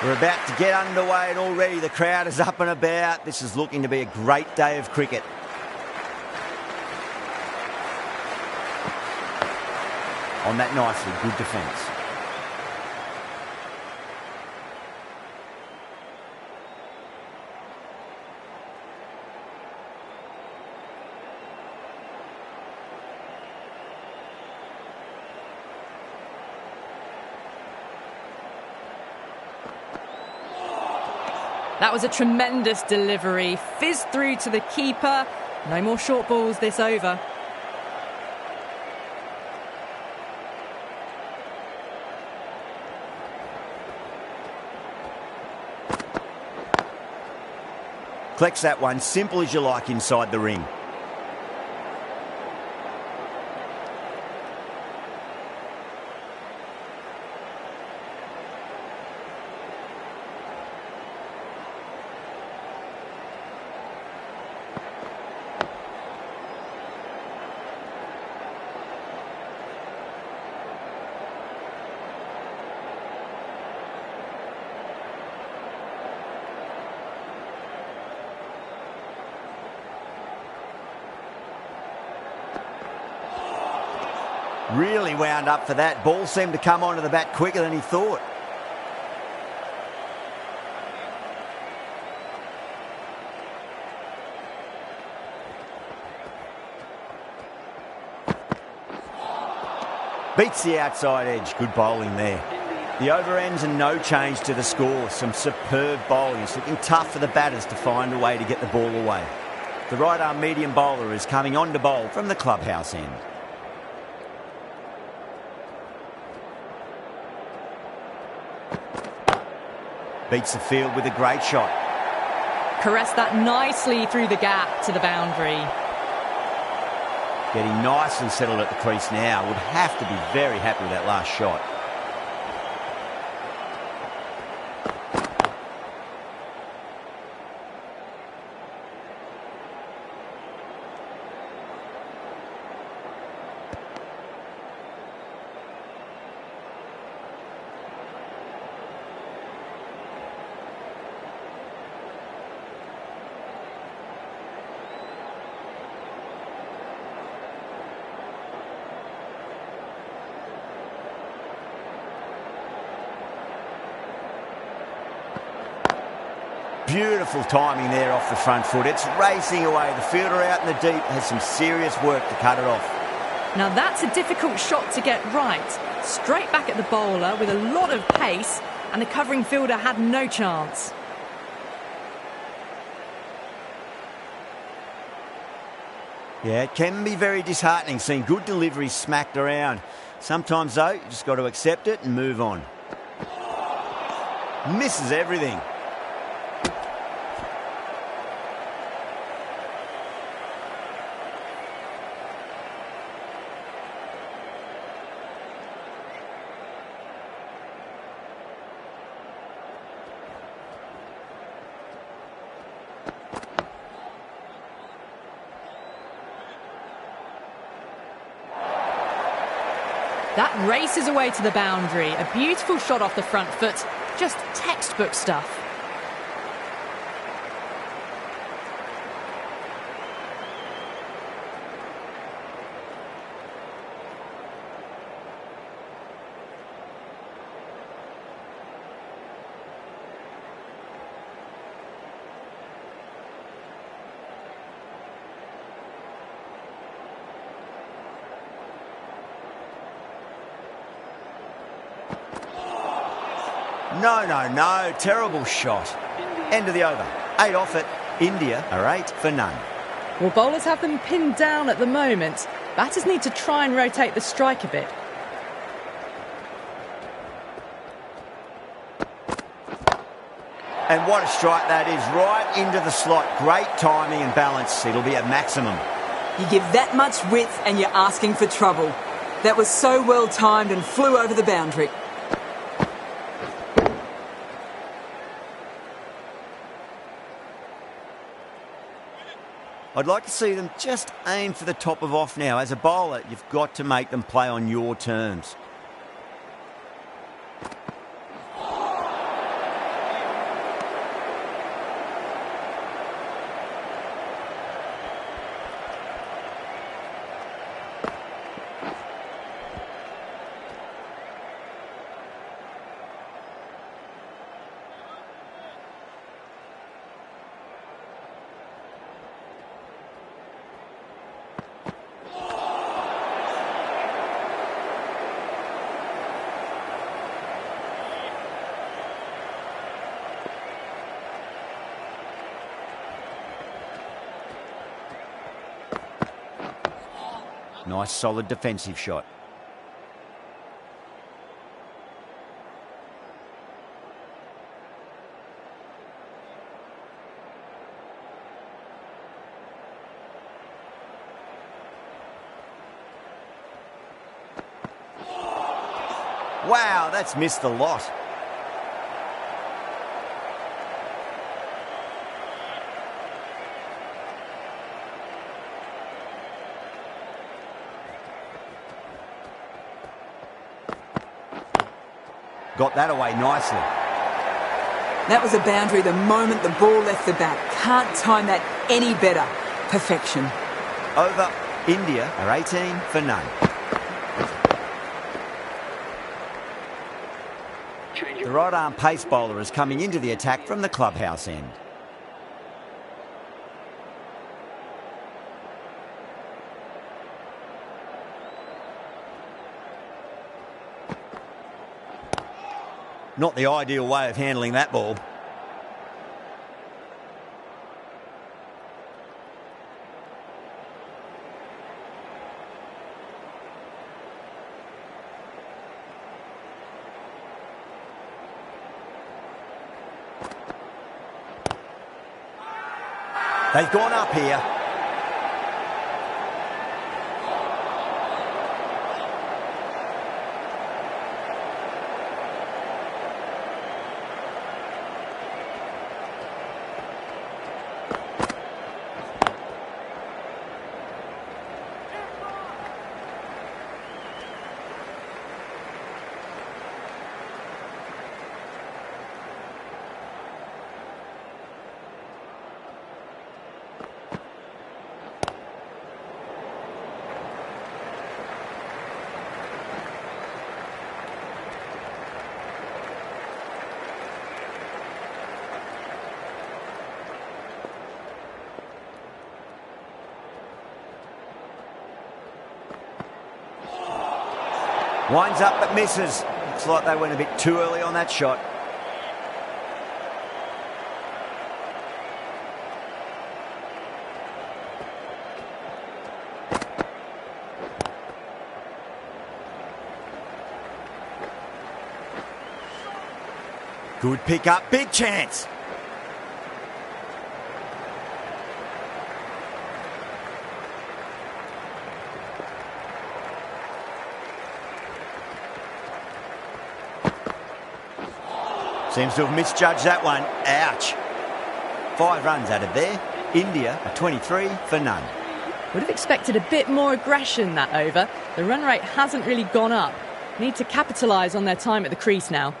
We're about to get underway and already the crowd is up and about. This is looking to be a great day of cricket. On that nicely, good defence. That was a tremendous delivery. Fizzed through to the keeper. No more short balls this over. Collects that one, simple as you like inside the ring. Really wound up for that. Ball seemed to come onto the bat quicker than he thought. Beats the outside edge. Good bowling there. The over ends and no change to the score. Some superb bowling. It's looking tough for the batters to find a way to get the ball away. The right arm medium bowler is coming on to bowl from the clubhouse end. Beats the field with a great shot. Caressed that nicely through the gap to the boundary. Getting nicely settled at the crease now. Would have to be very happy with that last shot. Beautiful timing there off the front foot. It's racing away. The fielder out in the deep has some serious work to cut it off. Now that's a difficult shot to get right. Straight back at the bowler with a lot of pace, and the covering fielder had no chance. Yeah, it can be very disheartening seeing good deliveries smacked around. Sometimes, though, you just got to accept it and move on. Misses everything. That races away to the boundary. A beautiful shot off the front foot. Just textbook stuff. No. Terrible shot. End of the over. 8 off it. India are 8 for none. Well, bowlers have them pinned down at the moment. Batters need to try and rotate the strike a bit. And what a strike that is. Right into the slot. Great timing and balance. It'll be at maximum. You give that much width and you're asking for trouble. That was so well timed and flew over the boundary. I'd like to see them just aim for the top of off now. As a bowler, you've got to make them play on your terms. Nice solid defensive shot. Wow, that's missed the lot. Got that away nicely. That was a boundary the moment the ball left the bat. Can't time that any better. Perfection. Over. India are 18 for none. The right-arm pace bowler is coming into the attack from the clubhouse end. Not the ideal way of handling that ball. They've gone up here. Winds up but misses. Looks like they went a bit too early on that shot. Good pick up, big chance. Seems to have misjudged that one. Ouch. 5 runs added there. India are 23 for none. Would have expected a bit more aggression that over. The run rate hasn't really gone up. Need to capitalise on their time at the crease now.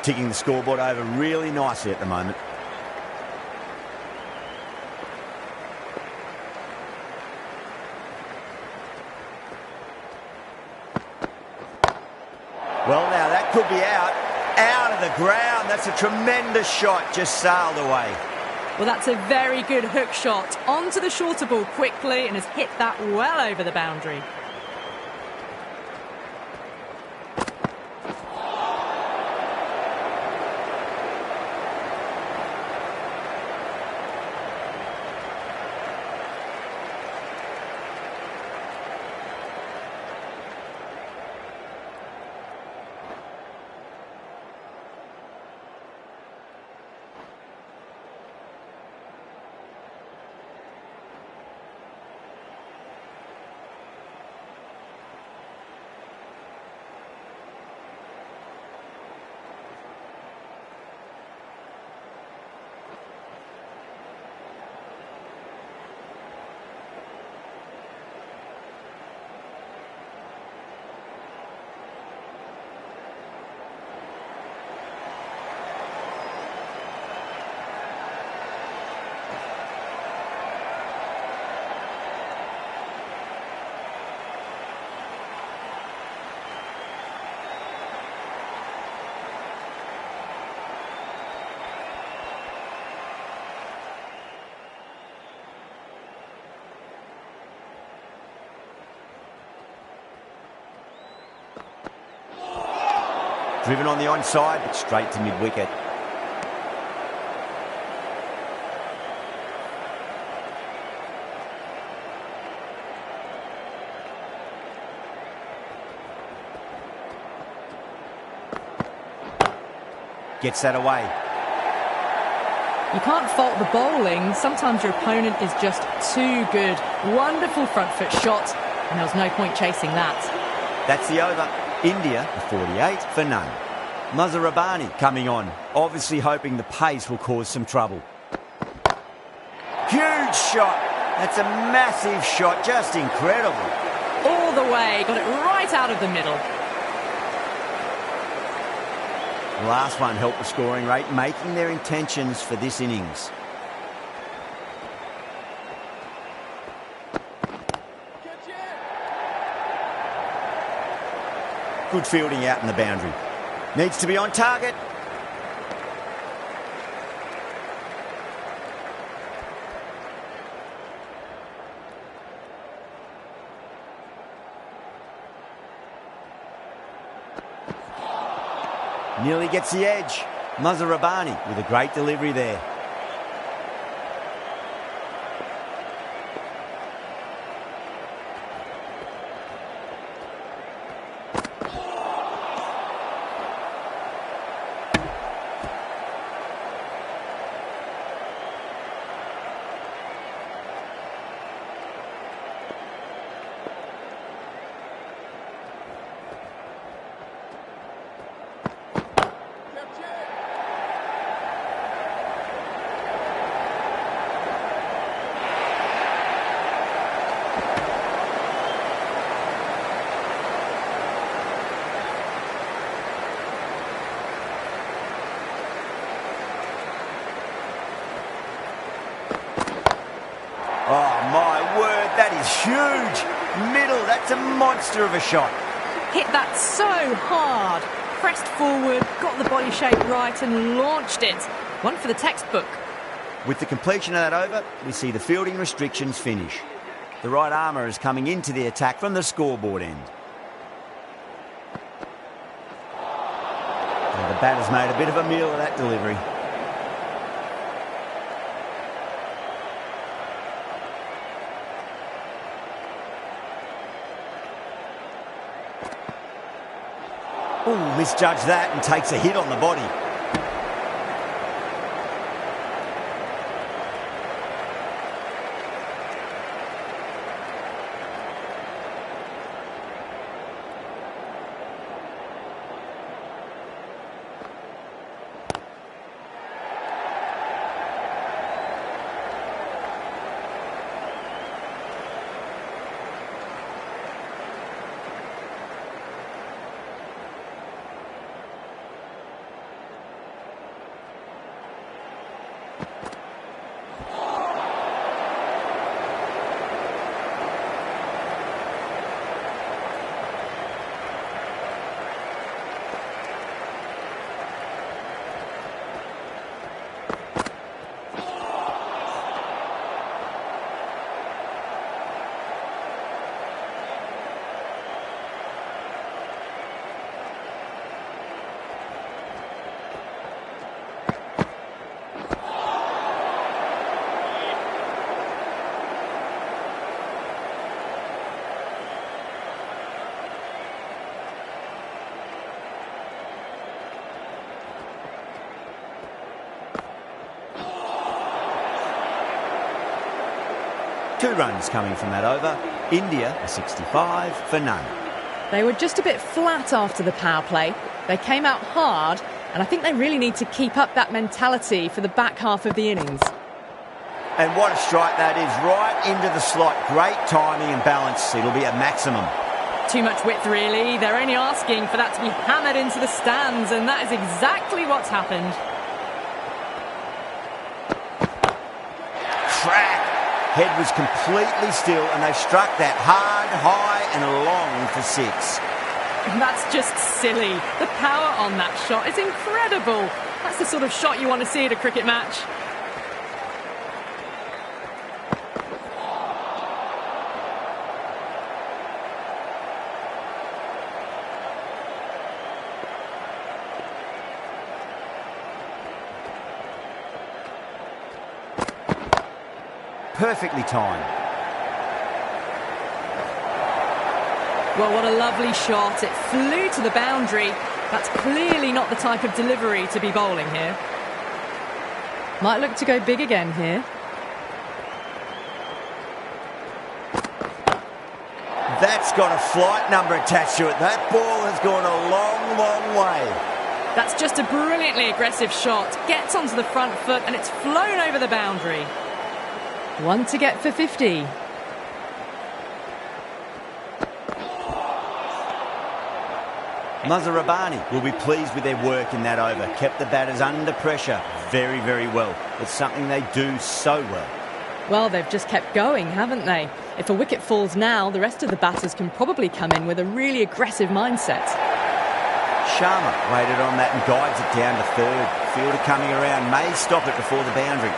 Ticking the scoreboard over really nicely at the moment. Well, now that could be out of the ground. That's a tremendous shot, just sailed away. Well, that's a very good hook shot. Onto the shorter ball quickly and has hit that well over the boundary. Driven on the onside, but straight to mid-wicket. Gets that away. You can't fault the bowling. Sometimes your opponent is just too good. Wonderful front foot shot, and there was no point chasing that. That's the over. India, 48 for none. Rabbani coming on, obviously hoping the pace will cause some trouble. Huge shot. That's a massive shot, just incredible. All the way, got it right out of the middle. The last one helped the scoring rate, making their intentions for this innings. Good fielding out in the boundary. Needs to be on target. Nearly gets the edge. Rabbani with a great delivery there. Oh, my word, that is huge. Middle, that's a monster of a shot. Hit that so hard. Pressed forward, got the body shape right and launched it. One for the textbook. With the completion of that over, we see the fielding restrictions finish. The right armour is coming into the attack from the scoreboard end. And the batter's made a bit of a meal of that delivery. Ooh, misjudged that and takes a hit on the body. Two runs coming from that over. India, a 65 for none. They were just a bit flat after the power play. They came out hard, and I think they really need to keep up that mentality for the back half of the innings. And what a strike that is, right into the slot. Great timing and balance. It'll be a maximum. Too much width, really. They're only asking for that to be hammered into the stands, and that is exactly what's happened. Crack! Head was completely still, and they struck that hard, high and long for six. That's just silly. The power on that shot is incredible. That's the sort of shot you want to see at a cricket match. Perfectly timed. Well, what a lovely shot. It flew to the boundary. That's clearly not the type of delivery to be bowling here. Might look to go big again here. That's got a flight number attached to it. That ball has gone a long, long way. That's just a brilliantly aggressive shot. Gets onto the front foot and it's flown over the boundary. One to get for 50. Muzarabani will be pleased with their work in that over. Kept the batters under pressure very, very well. It's something they do so well. Well, they've just kept going, haven't they? If a wicket falls now, the rest of the batters can probably come in with a really aggressive mindset. Sharma waited on that and guides it down to third. Fielder coming around, may stop it before the boundary.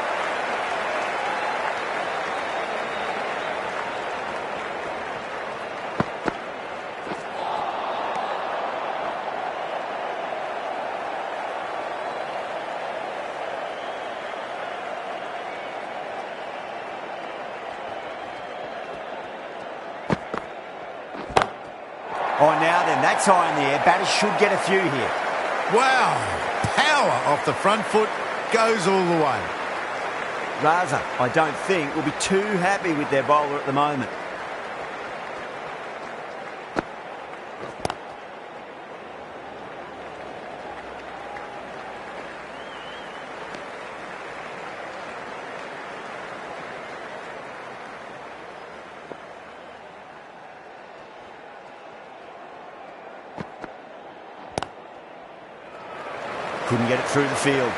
Oh, now then, that's high in the air. Batters should get a few here. Wow! Power off the front foot, goes all the way. Raza, I don't think, will be too happy with their bowler at the moment. Couldn't get it through the field.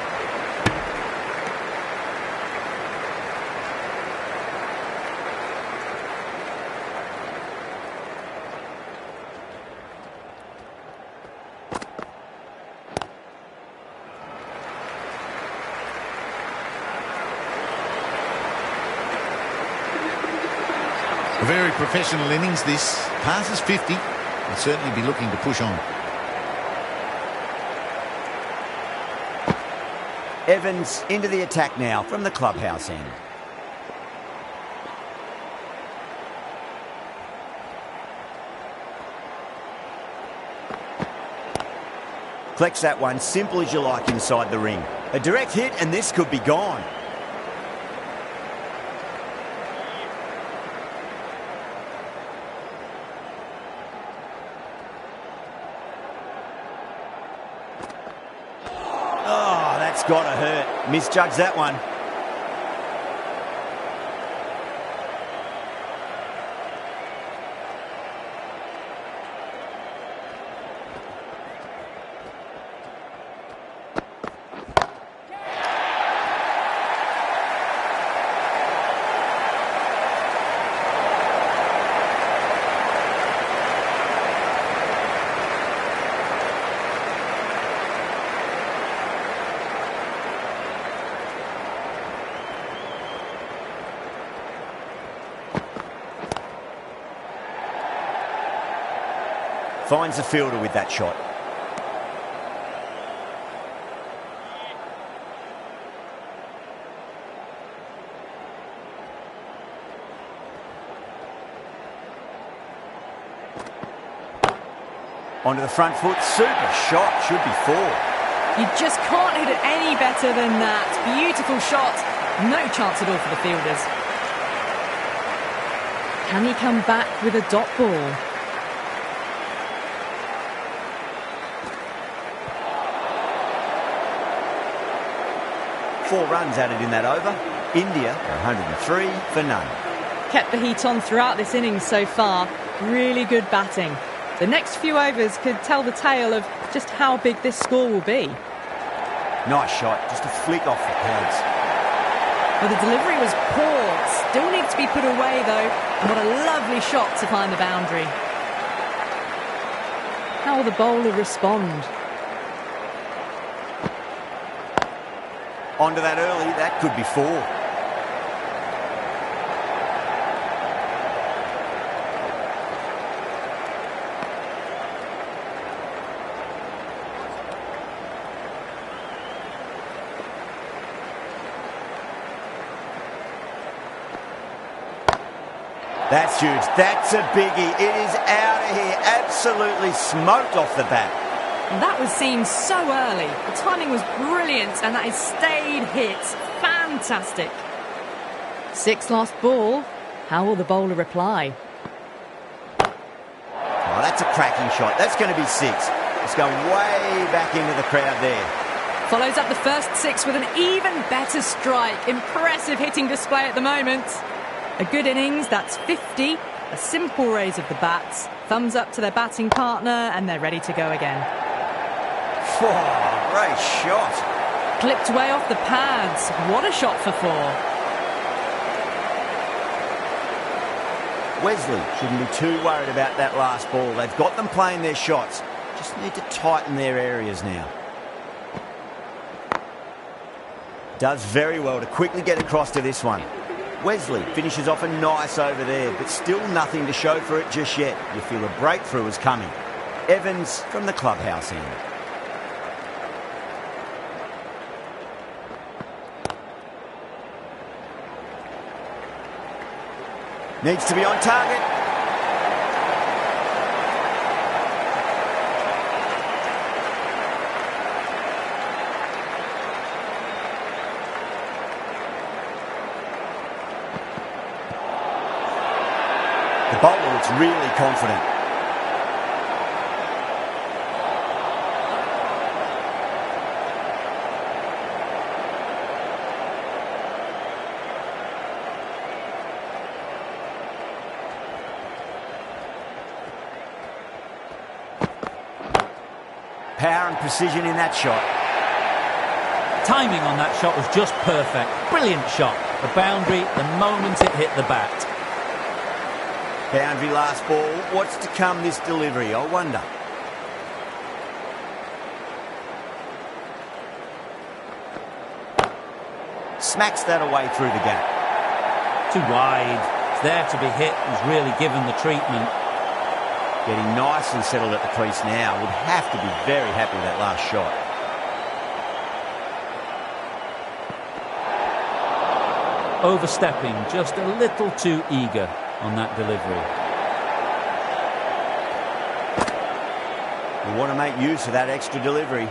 A very professional innings this. Passes 50. Will certainly be looking to push on. Evans into the attack now from the clubhouse end. Collects that one, simple as you like, inside the ring. A direct hit and this could be gone. Got to hurt. Misjudged that one. Finds the fielder with that shot. Onto the front foot. Super shot. Should be four. You just can't hit it any better than that. Beautiful shot. No chance at all for the fielders. Can he come back with a dot ball? Four runs added in that over. India are 103 for none. Kept the heat on throughout this innings so far. Really good batting. The next few overs could tell the tale of just how big this score will be. Nice shot, just a flick off the pads. Well, the delivery was poor. Still needs to be put away though. And what a lovely shot to find the boundary. How will the bowler respond? Onto that early, that could be four. That's huge. That's a biggie. It is out of here. Absolutely smoked off the bat. That was seen so early. The timing was brilliant, and that is stayed hit. Fantastic. 6 last ball. How will the bowler reply? Oh, that's a cracking shot. That's going to be 6. It's going way back into the crowd there. Follows up the first 6 with an even better strike. Impressive hitting display at the moment. A good innings, that's 50. A simple raise of the bats. Thumbs up to their batting partner, and they're ready to go again. Oh, great shot. Clipped way off the pads. What a shot for 4. Wesley shouldn't be too worried about that last ball. They've got them playing their shots. Just need to tighten their areas now. Does very well to quickly get across to this one. Wesley finishes off a nice over there, but still nothing to show for it just yet. You feel a breakthrough is coming. Evans from the clubhouse end. Needs to be on target. The bowler looks really confident. Power and precision in that shot. Timing on that shot was just perfect. Brilliant shot. The boundary the moment it hit the bat. Boundary last ball. What's to come this delivery, I wonder. Smacks that away through the gap. Too wide. It's there to be hit. He's really given the treatment. Getting nicely settled at the crease now. Would have to be very happy with that last shot. Overstepping, just a little too eager on that delivery. We want to make use of that extra delivery.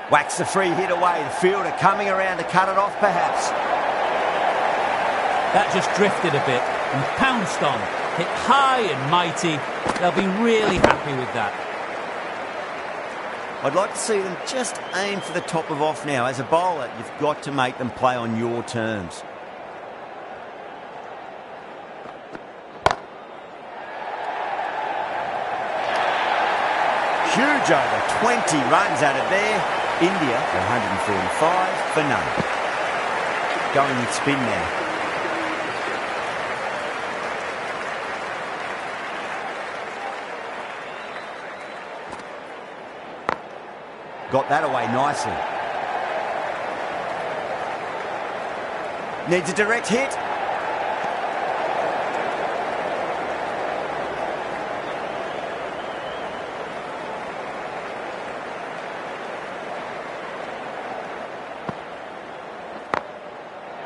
Whacks the free hit away. The fielder coming around to cut it off, perhaps. That just drifted a bit and pounced on. Hit high and mighty. They'll be really happy with that. I'd like to see them just aim for the top of off now. As a bowler, you've got to make them play on your terms. Huge over. 20 runs out of there. India 145 for none. Going with spin now. Got that away nicely. Needs a direct hit.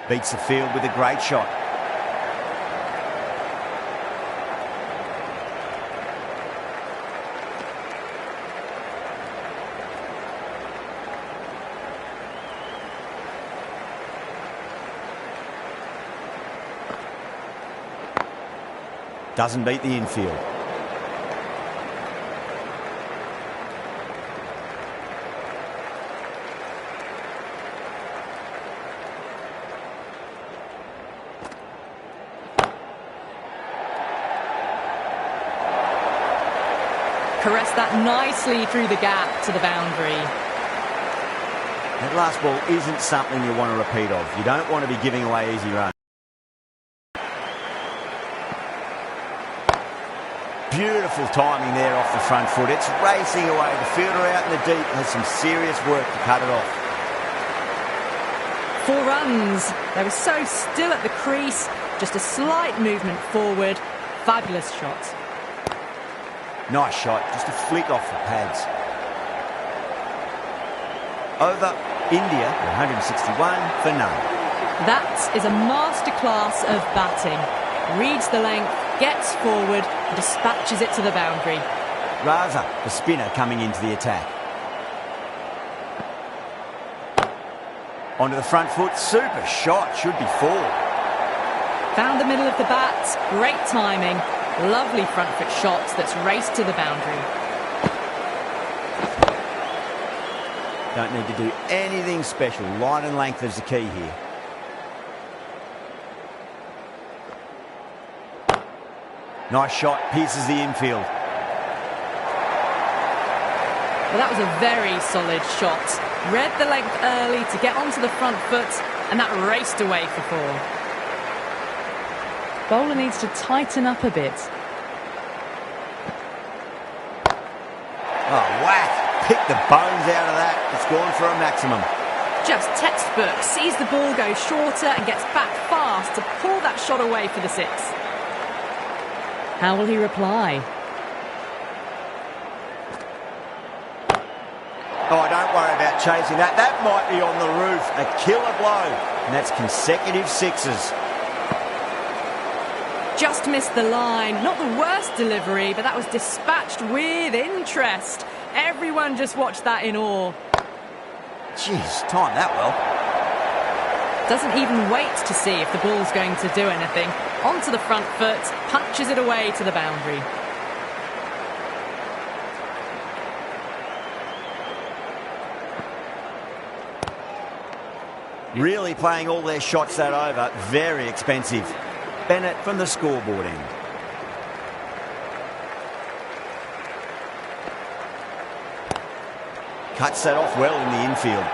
Beats the field with a great shot. Doesn't beat the infield. Caressed that nicely through the gap to the boundary. That last ball isn't something you want to repeat of. You don't want to be giving away easy runs. Beautiful timing there off the front foot. It's racing away. The fielder out in the deep has some serious work to cut it off. 4 runs. They were so still at the crease. Just a slight movement forward. Fabulous shot. Nice shot. Just a flick off the pads. Over India, 161 for none. That is a masterclass of batting. Reads the length, gets forward, and dispatches it to the boundary. Raza, the spinner, coming into the attack. Onto the front foot, super shot, should be four. Found the middle of the bat, great timing. Lovely front foot shot that's raced to the boundary. Don't need to do anything special. Line and length is the key here. Nice shot, pierces the infield. Well, that was a very solid shot. Read the length early to get onto the front foot, and that raced away for four. Bowler needs to tighten up a bit. Oh, whack! Pick the bones out of that. It's gone for a maximum. Just textbook. Sees the ball go shorter and gets back fast to pull that shot away for the six. How will he reply? Oh, don't worry about chasing that. That might be on the roof. A killer blow. And that's consecutive sixes. Just missed the line. Not the worst delivery, but that was dispatched with interest. Everyone just watched that in awe. Jeez, timed that well. Doesn't even wait to see if the ball's going to do anything. Onto the front foot, punches it away to the boundary. Really playing all their shots that over. Very expensive. Bennett from the scoreboard end. Cuts that off well in the infield.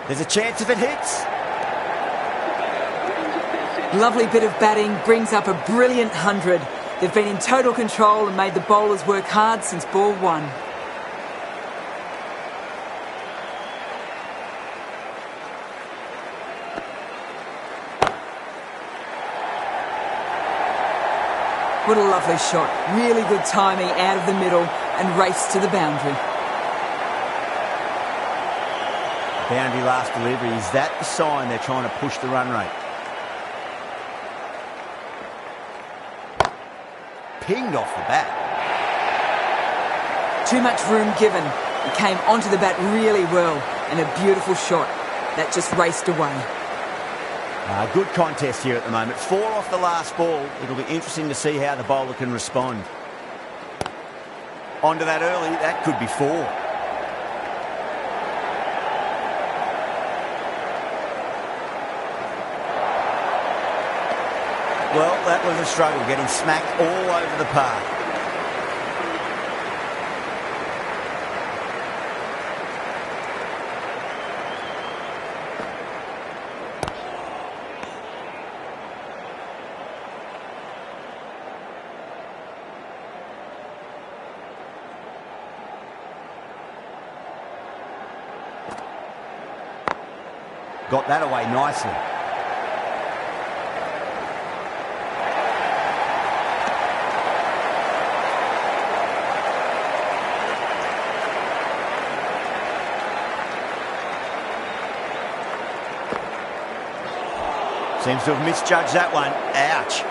There's a chance if it hits. Lovely bit of batting, brings up a brilliant 100. They've been in total control and made the bowlers work hard since ball one. What a lovely shot. Really good timing out of the middle and race to the boundary. Boundary last delivery. Is that the sign they're trying to push the run rate? Pinged off the bat. Too much room given. He came onto the bat really well and a beautiful shot. That just raced away. Good contest here at the moment. 4 off the last ball. It'll be interesting to see how the bowler can respond. Onto that early. That could be 4. Well, that was a struggle, getting smacked all over the park. Got that away nicely. Seems to have misjudged that one. Ouch.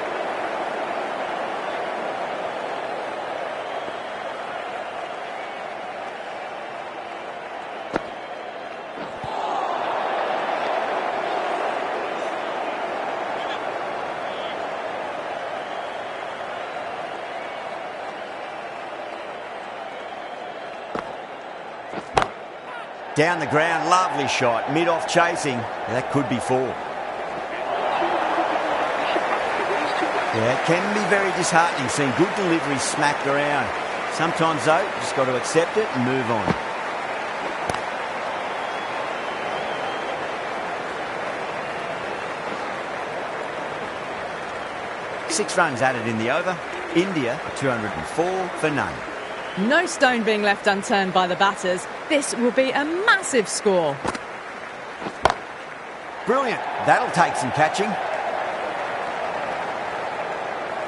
Down the ground, lovely shot. Mid-off chasing. That could be 4. Yeah, it can be very disheartening seeing good delivery smacked around. Sometimes, though, you just got to accept it and move on. Six runs added in the over. India 204 for none. No stone being left unturned by the batters. This will be a massive score. Brilliant. That'll take some catching.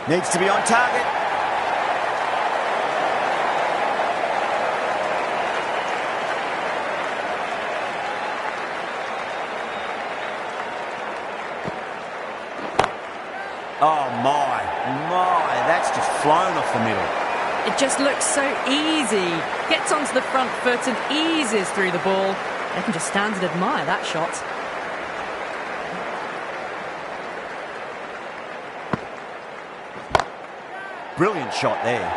Needs to be on target. Oh my, that's just flown off the middle. It just looks so easy. Gets onto the front foot and eases through the ball. They can just stand and admire that shot. Brilliant shot there.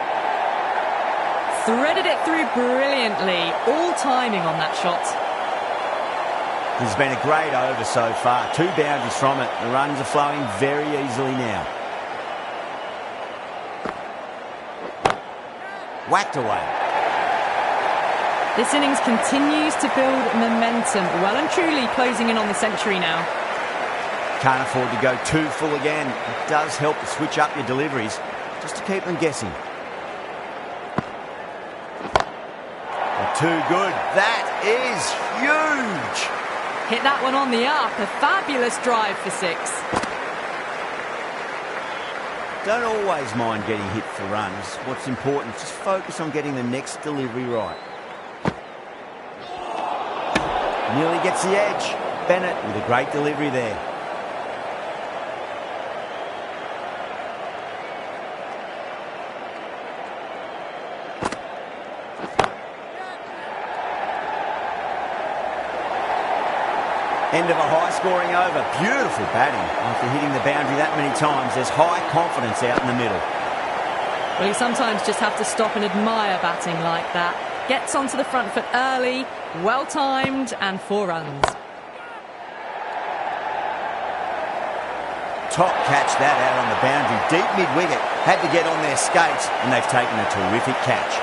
Threaded it through brilliantly. All timing on that shot. This has been a great over so far. 2 boundaries from it. The runs are flowing very easily now. Whacked away. This innings continues to build momentum. Well and truly closing in on the century now. Can't afford to go too full again. It does help to switch up your deliveries, just to keep them guessing. Too good. That is huge. Hit that one on the up. A fabulous drive for 6. Don't always mind getting hit for runs. What's important is just focus on getting the next delivery right. Nearly gets the edge. Bennett with a great delivery there. End of a high-scoring over. Beautiful batting. After hitting the boundary that many times, there's high confidence out in the middle. Well, you sometimes just have to stop and admire batting like that. Gets onto the front foot early, well-timed, and 4 runs. Top catch that out on the boundary. Deep mid-wicket. Had to get on their skates, and they've taken a terrific catch.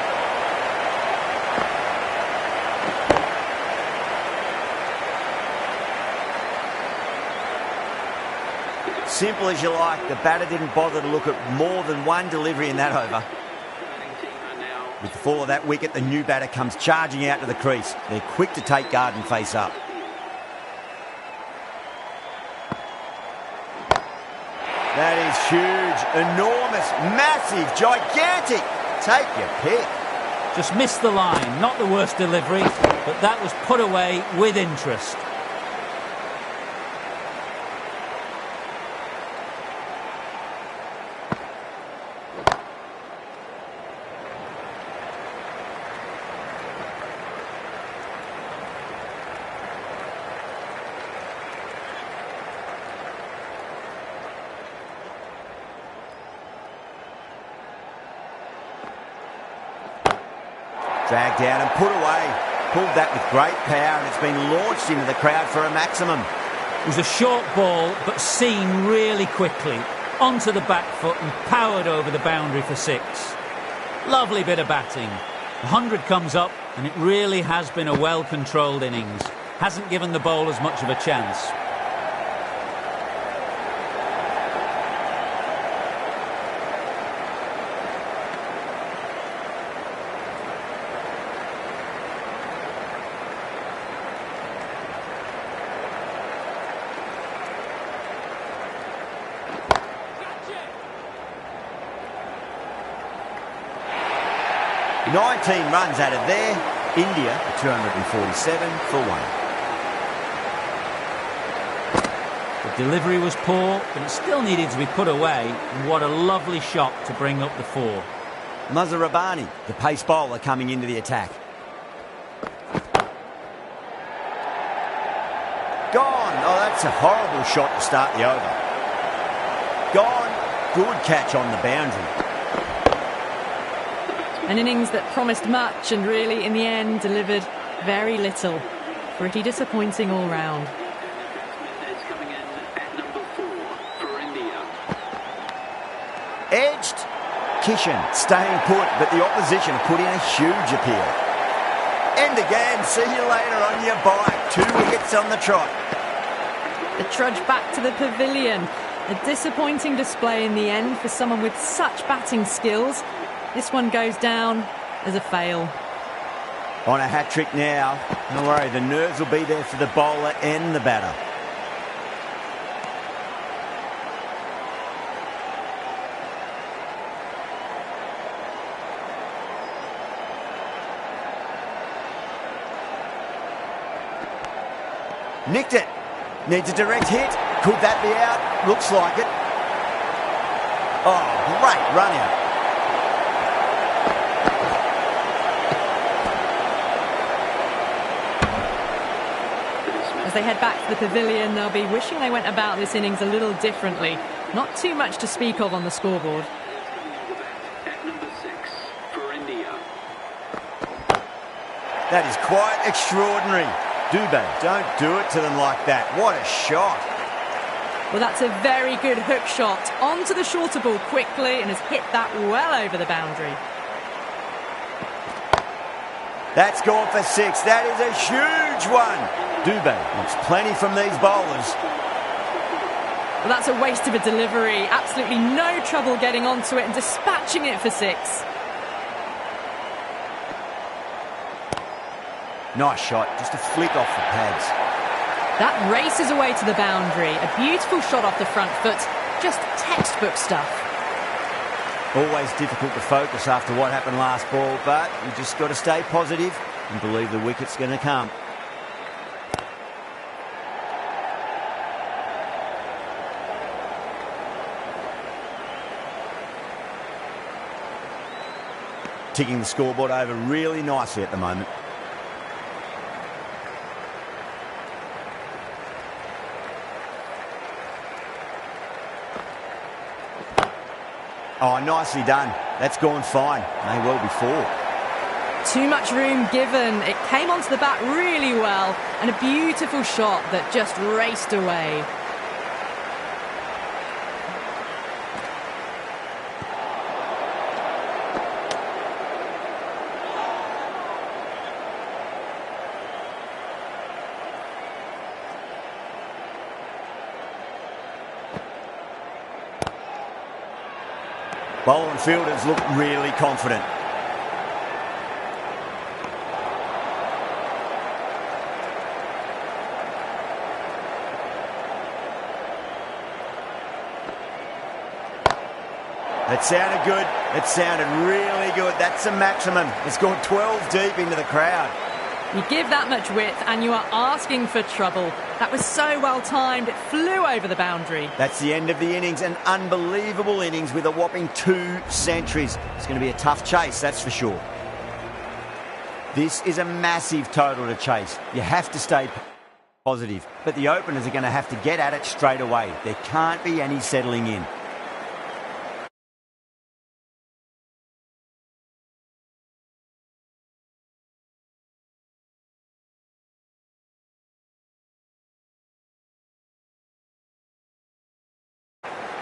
Simple as you like. The batter didn't bother to look at more than one delivery in that over. With the fall of that wicket, the new batter comes charging out to the crease. They're quick to take guard and face up. That is huge, enormous, massive, gigantic. Take your pick. Just missed the line. Not the worst delivery, but that was put away with interest. Dragged down and put away. Pulled that with great power, and it's been launched into the crowd for a maximum. It was a short ball, but seen really quickly. Onto the back foot and powered over the boundary for 6. Lovely bit of batting. 100 comes up, and it really has been a well-controlled innings. Hasn't given the bowlers much of a chance. Gotcha. 19 runs added there. India 247 for 1. The delivery was poor, but it still needed to be put away. And what a lovely shot to bring up the 4. Rabbani, the pace bowler, coming into the attack. Gone. Oh, that's a horrible shot to start the over. Gone. Good catch on the boundary. An innings that promised much and really, in the end, delivered very little. Pretty disappointing all round. Coming in at number 4 for India. Edged. Kishan staying put, but the opposition have put in a huge appeal. End again. See you later on your bike. 2 wickets on the trot. The trudge back to the pavilion. A disappointing display in the end for someone with such batting skills. This one goes down as a fail. On a hat-trick now. Don't worry, the nerves will be there for the bowler and the batter. Nicked it. Needs a direct hit. Could that be out? Looks like it. Oh, great run out. As they head back to the pavilion, they'll be wishing they went about this innings a little differently. Not too much to speak of on the scoreboard. At number 6 for India. That is quite extraordinary. Dubé, don't do it to them like that. What a shot. Well, that's a very good hook shot. Onto the shorter ball quickly and has hit that well over the boundary. That's gone for 6. That is a huge one. Dubé wants plenty from these bowlers. Well, that's a waste of a delivery. Absolutely no trouble getting onto it and dispatching it for 6. Nice shot, just a flick off the pads. That races away to the boundary. A beautiful shot off the front foot. Just textbook stuff. Always difficult to focus after what happened last ball, but you just got to stay positive and believe the wicket's going to come. Ticking the scoreboard over really nicely at the moment. Oh, nicely done. That's gone fine. May well be 4. Too much room given. It came onto the bat really well and a beautiful shot that just raced away. Bowler and fielders look really confident. That sounded good. It sounded really good. That's the maximum. It's gone 12 deep into the crowd. You give that much width and you are asking for trouble. That was so well timed, it flew over the boundary. That's the end of the innings, an unbelievable innings with a whopping 2 centuries. It's going to be a tough chase, that's for sure. This is a massive total to chase. You have to stay positive, but the openers are going to have to get at it straight away. There can't be any settling in.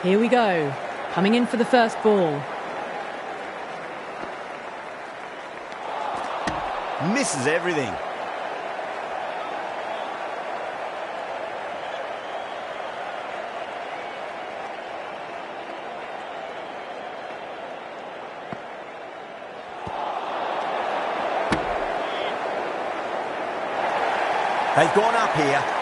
Here we go. Coming in for the first ball. Misses everything. They've gone up here.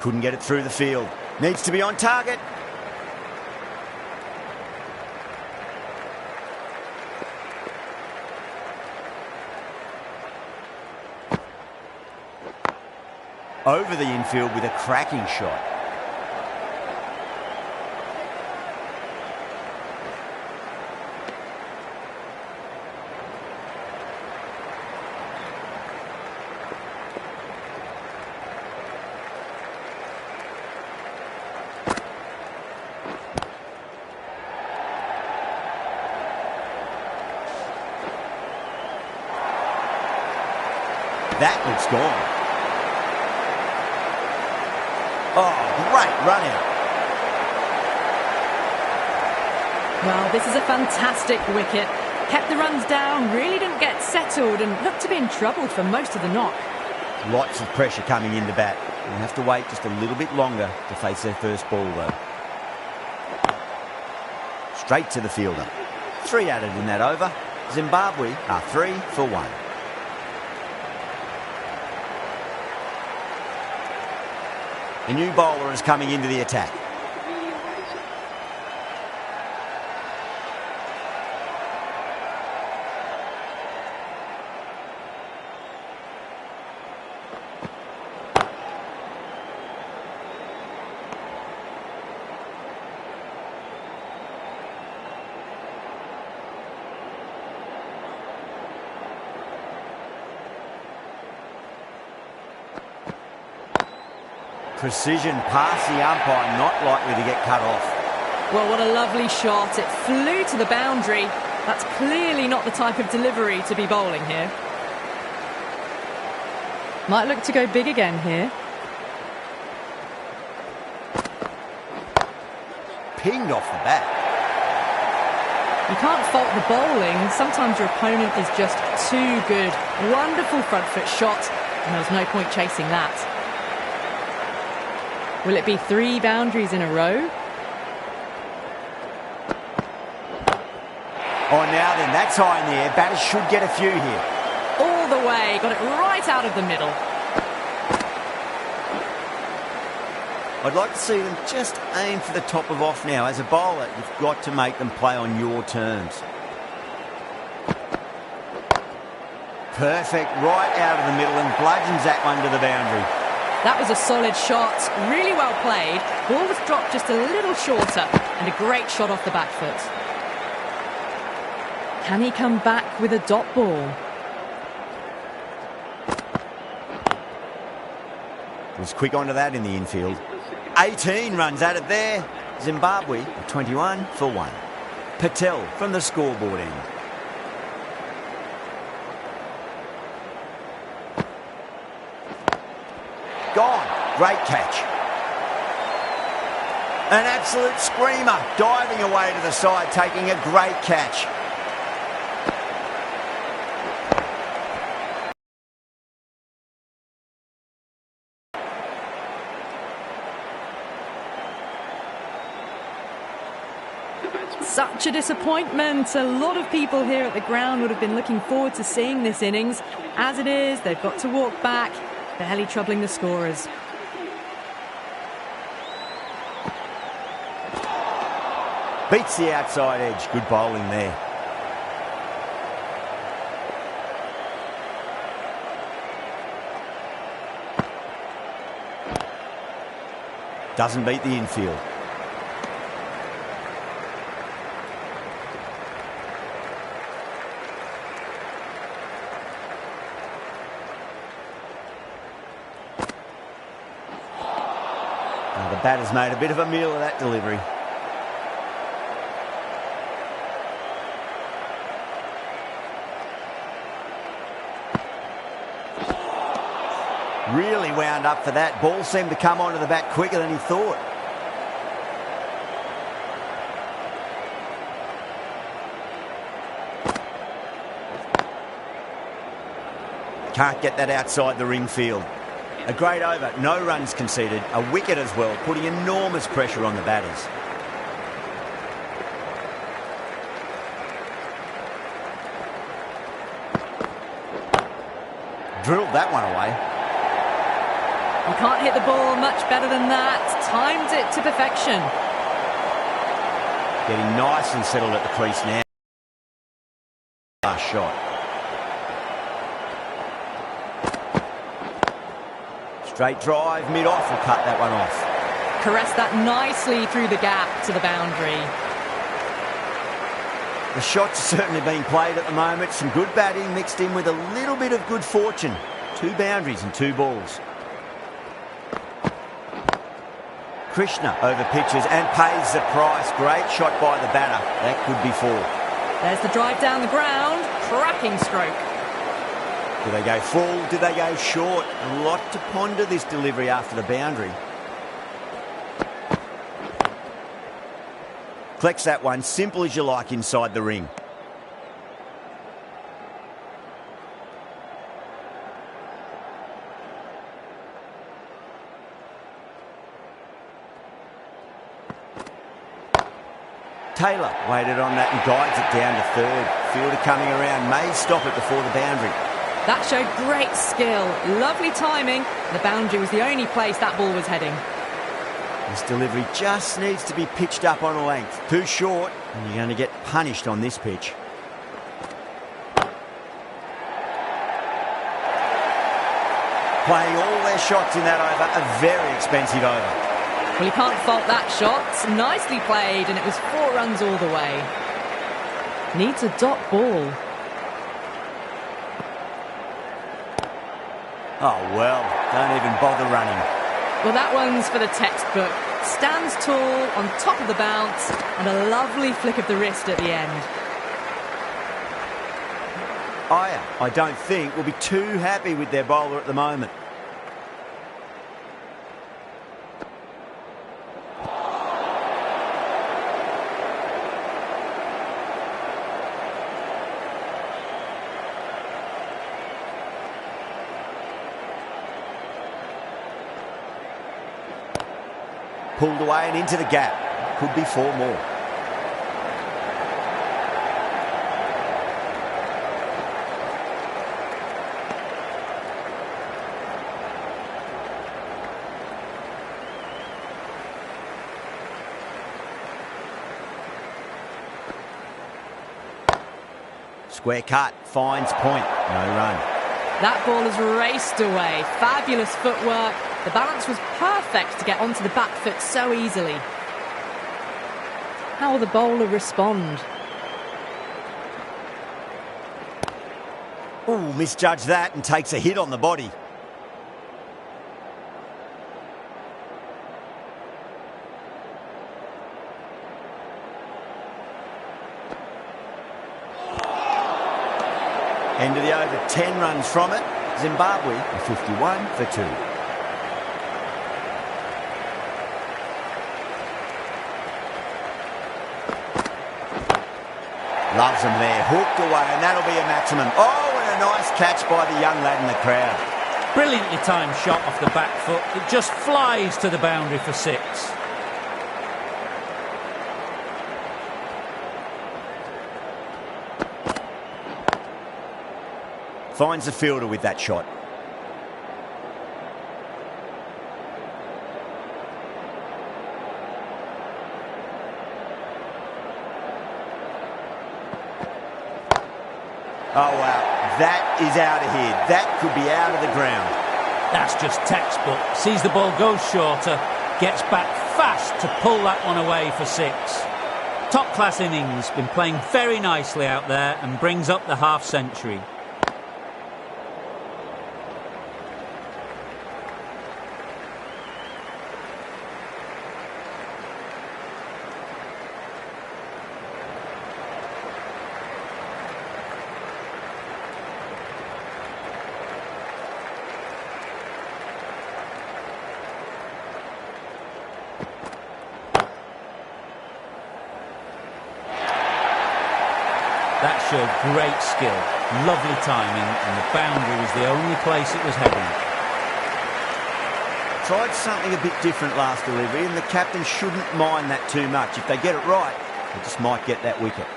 Couldn't get it through the field. Needs to be on target. Over the infield with a cracking shot. That looks gone. Oh, great run out. Well, this is a fantastic wicket. Kept the runs down, really didn't get settled and looked to be in trouble for most of the knock. Lots of pressure coming into bat. They'll have to wait just a little bit longer to face their first ball, though. Straight to the fielder. 3 added in that over. Zimbabwe are 3 for 1. A new bowler is coming into the attack. Precision past the umpire, not likely to get cut off. Well, what a lovely shot. It flew to the boundary. That's clearly not the type of delivery to be bowling here. Might look to go big again here. Pinged off the bat. You can't fault the bowling. Sometimes your opponent is just too good. Wonderful front foot shot, and there was no point chasing that. Will it be 3 boundaries in a row? Oh, now then, that's high in the air. Batters should get a few here. All the way, got it right out of the middle. I'd like to see them just aim for the top of off now. As a bowler, you've got to make them play on your terms. Perfect, right out of the middle and bludgeons that one to the boundary. That was a solid shot, really well played. Ball was dropped just a little shorter and a great shot off the back foot. Can he come back with a dot ball? Was quick onto that in the infield. 18 runs added there. Zimbabwe 21 for 1. Patel from the scoreboard end. Gone. Great catch. An absolute screamer. Diving away to the side, taking a great catch. Such a disappointment. A lot of people here at the ground would have been looking forward to seeing this innings. As it is, they've got to walk back, barely troubling the scorers. Beats the outside edge. Good bowling there. Doesn't beat the infield. The batter's made a bit of a meal of that delivery. Really wound up for that. Ball seemed to come onto the bat quicker than he thought. Can't get that outside the ring field. A great over, no runs conceded, a wicket as well, putting enormous pressure on the batters. Drilled that one away. You can't hit the ball much better than that. Timed it to perfection. Getting nice and settled at the crease now. Last shot. Straight drive, mid-off will cut that one off. Caressed that nicely through the gap to the boundary. The shots are certainly being played at the moment. Some good batting mixed in with a little bit of good fortune. 2 boundaries and 2 balls. Krishna over pitches and pays the price. Great shot by the batter. That could be 4. There's the drive down the ground. Cracking stroke. Do they go full? Do they go short? A lot to ponder this delivery after the boundary. Collects that one, simple as you like inside the ring. Taylor waited on that and guides it down to third. Fielder coming around, may stop it before the boundary. That showed great skill, lovely timing. The boundary was the only place that ball was heading. This delivery just needs to be pitched up on a length. Too short, and you're going to get punished on this pitch. Playing all their shots in that over, a very expensive over. Well, you can't fault that shot. Nicely played, and it was 4 runs all the way. Needs a dot ball. Oh, well, don't even bother running. Well, that one's for the textbook. Stands tall, on top of the bounce, and a lovely flick of the wrist at the end. I don't think, will be too happy with their bowler at the moment. Pulled away and into the gap. Could be 4 more. Square cut, finds point, no run. That ball has raced away. Fabulous footwork. The balance was perfect to get onto the back foot so easily. How will the bowler respond? Ooh, misjudged that and takes a hit on the body. End of the over, 10 runs from it. Zimbabwe are 51 for 2. Loves them there, hooked away, and that'll be a maximum. Oh, and a nice catch by the young lad in the crowd. Brilliantly timed shot off the back foot. It just flies to the boundary for 6. Finds the fielder with that shot. Oh, wow. That is out of here. That could be out of the ground. That's just textbook. Sees the ball go shorter, gets back fast to pull that one away for 6. Top-class innings, been playing very nicely out there and brings up the half-century. That showed great skill, lovely timing, and the boundary was the only place it was heading. Tried something a bit different last delivery, and the captain shouldn't mind that too much. If they get it right, they just might get that wicket.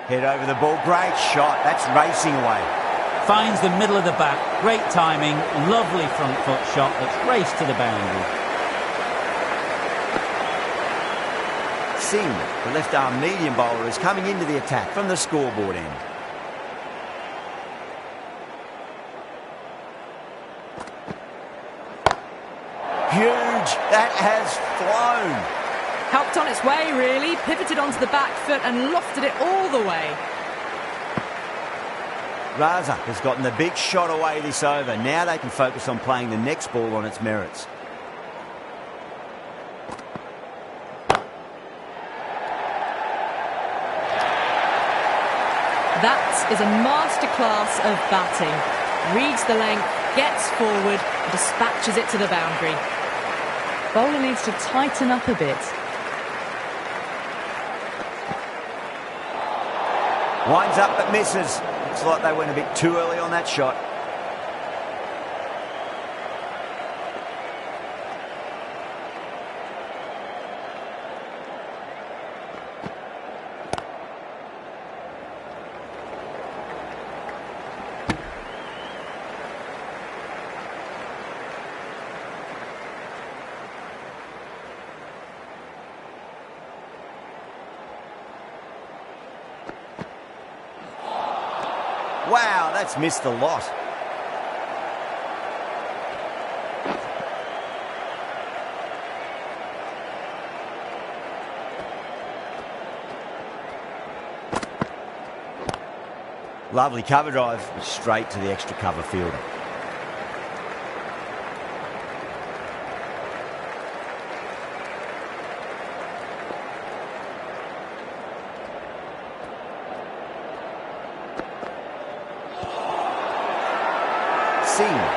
Head over the ball, great shot. That's racing away. Finds the middle of the bat, great timing, lovely front foot shot that's raced to the boundary. Singh, the left-arm medium bowler, is coming into the attack from the scoreboard end. Huge! That has flown! Helped on its way, really. Pivoted onto the back foot and lofted it all the way. Raza has gotten the big shot away this over. Now they can focus on playing the next ball on its merits. That is a masterclass of batting. Reads the length, gets forward, and dispatches it to the boundary. Bowler needs to tighten up a bit. Winds up but misses. Looks like they went a bit too early on that shot. Wow, that's missed a lot. Lovely cover drive, straight to the extra cover fielder.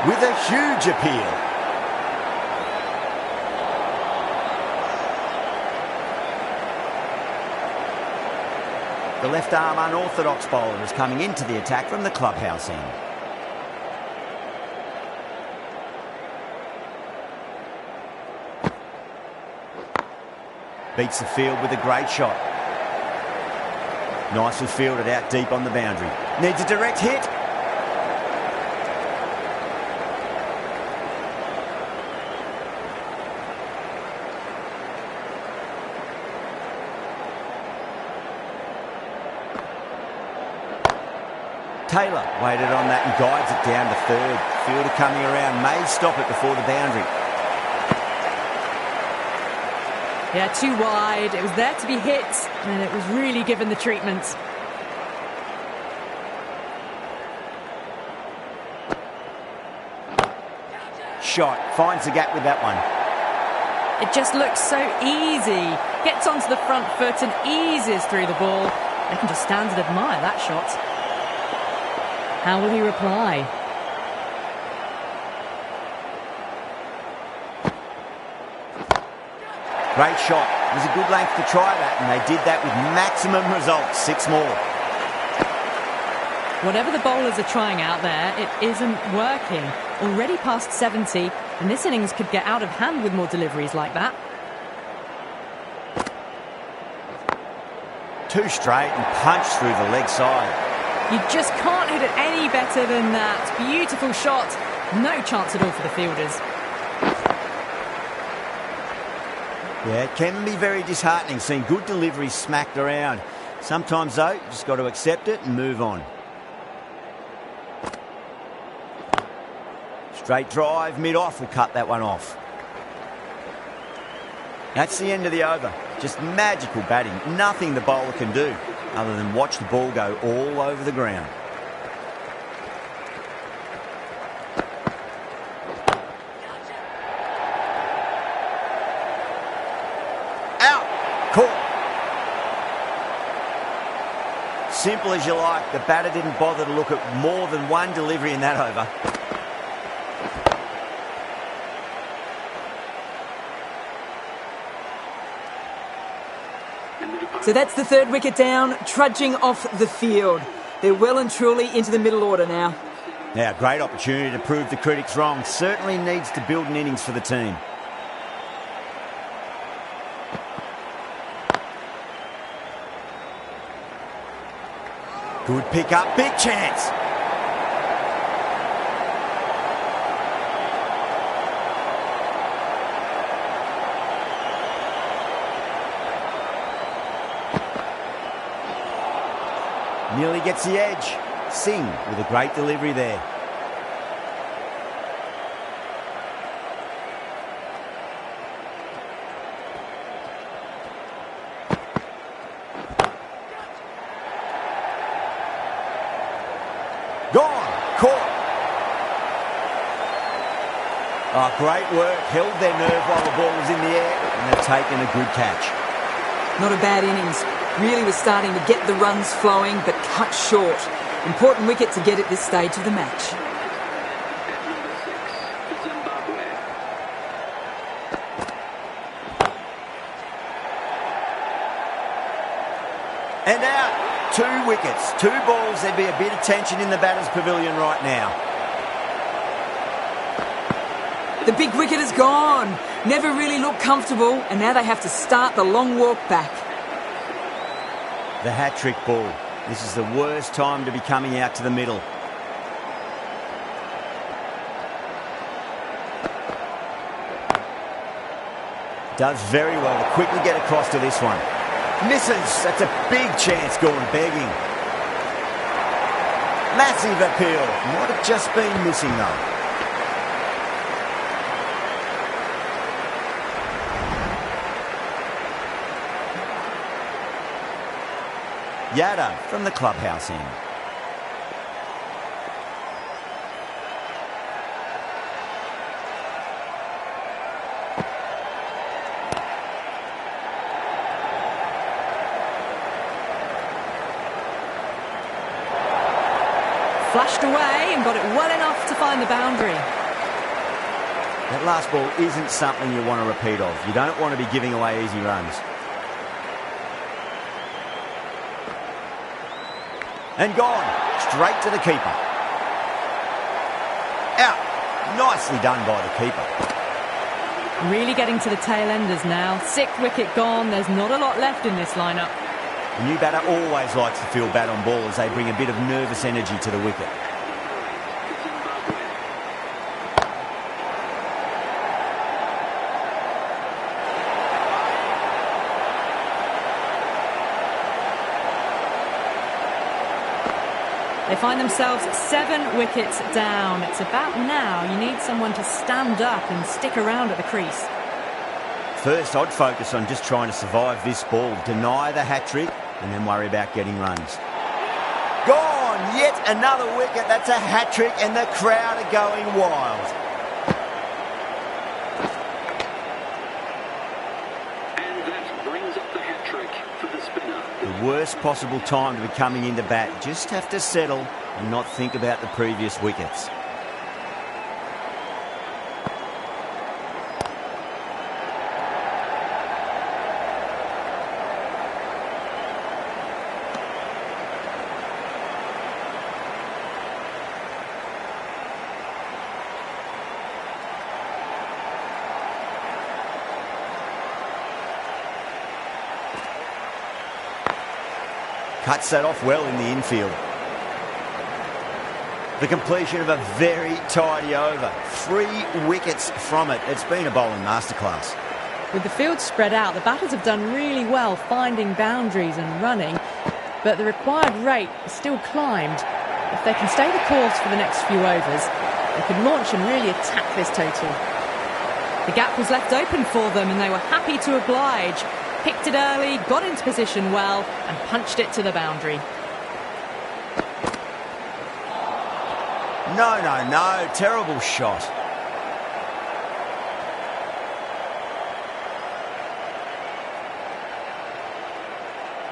With a huge appeal. The left arm unorthodox bowler is coming into the attack from the clubhouse end. Beats the field with a great shot. Nicely fielded out deep on the boundary. Needs a direct hit. Taylor waited on that and guides it down to third. Fielder coming around, may stop it before the boundary. Yeah, too wide. It was there to be hit, and it was really given the treatment. Shot, finds the gap with that one. It just looks so easy. Gets onto the front foot and eases through the ball. They can just stand and admire that shot. How will he reply? Great shot. It was a good length to try that, and they did that with maximum results. 6 more. Whatever the bowlers are trying out there, it isn't working. Already past 70, and this innings could get out of hand with more deliveries like that. 2 straight and punched through the leg side. You just can't hit it any better than that. Beautiful shot. No chance at all for the fielders. Yeah, it can be very disheartening seeing good deliveries smacked around. Sometimes, though, you just got to accept it and move on. Straight drive, mid-off will cut that one off. That's the end of the over. Just magical batting. Nothing the bowler can do other than watch the ball go all over the ground. Out! Caught! Simple as you like. The batter didn't bother to look at more than one delivery in that over. So that's the third wicket down, trudging off the field. They're well and truly into the middle order now. Now, great opportunity to prove the critics wrong. Certainly needs to build an innings for the team. Good pick up, big chance. Nearly gets the edge. Singh with a great delivery there. Gone. Caught. Oh, great work. Held their nerve while the ball was in the air, and they've taken a good catch. Not a bad innings. Really was starting to get the runs flowing, but cut short. Important wicket to get at this stage of the match. At number 6 for Zimbabwe. And out. 2 wickets. 2 balls. There'd be a bit of tension in the batter's pavilion right now. The big wicket is gone. Never really looked comfortable, and now they have to start the long walk back. The hat-trick ball. This is the worst time to be coming out to the middle. Does very well to quickly get across to this one. Misses. That's a big chance gone begging. Massive appeal. Might have just been missing though. Yada from the clubhouse end. Flashed away and got it well enough to find the boundary. That last ball isn't something you want to repeat of. You don't want to be giving away easy runs. And gone. Straight to the keeper. Out. Nicely done by the keeper. Really getting to the tail enders now. 6th wicket gone. There's not a lot left in this lineup. The new batter always likes to feel bad on ball as they bring a bit of nervous energy to the wicket. They find themselves 7 wickets down. It's about now you need someone to stand up and stick around at the crease. First, I'd focus on just trying to survive this ball, deny the hat-trick, and then worry about getting runs. Gone! Yet another wicket. That's a hat-trick, and the crowd are going wild. And that brings up the hat-trick for the spinner. The worst possible time to be coming into bat. Just have to settle and not think about the previous wickets. Cuts that off well in the infield. The completion of a very tidy over. 3 wickets from it. It's been a bowling masterclass. With the field spread out, the batters have done really well finding boundaries and running, but the required rate has still climbed. If they can stay the course for the next few overs, they could launch and really attack this total. The gap was left open for them and they were happy to oblige. Picked it early, got into position well, and punched it to the boundary. No, terrible shot.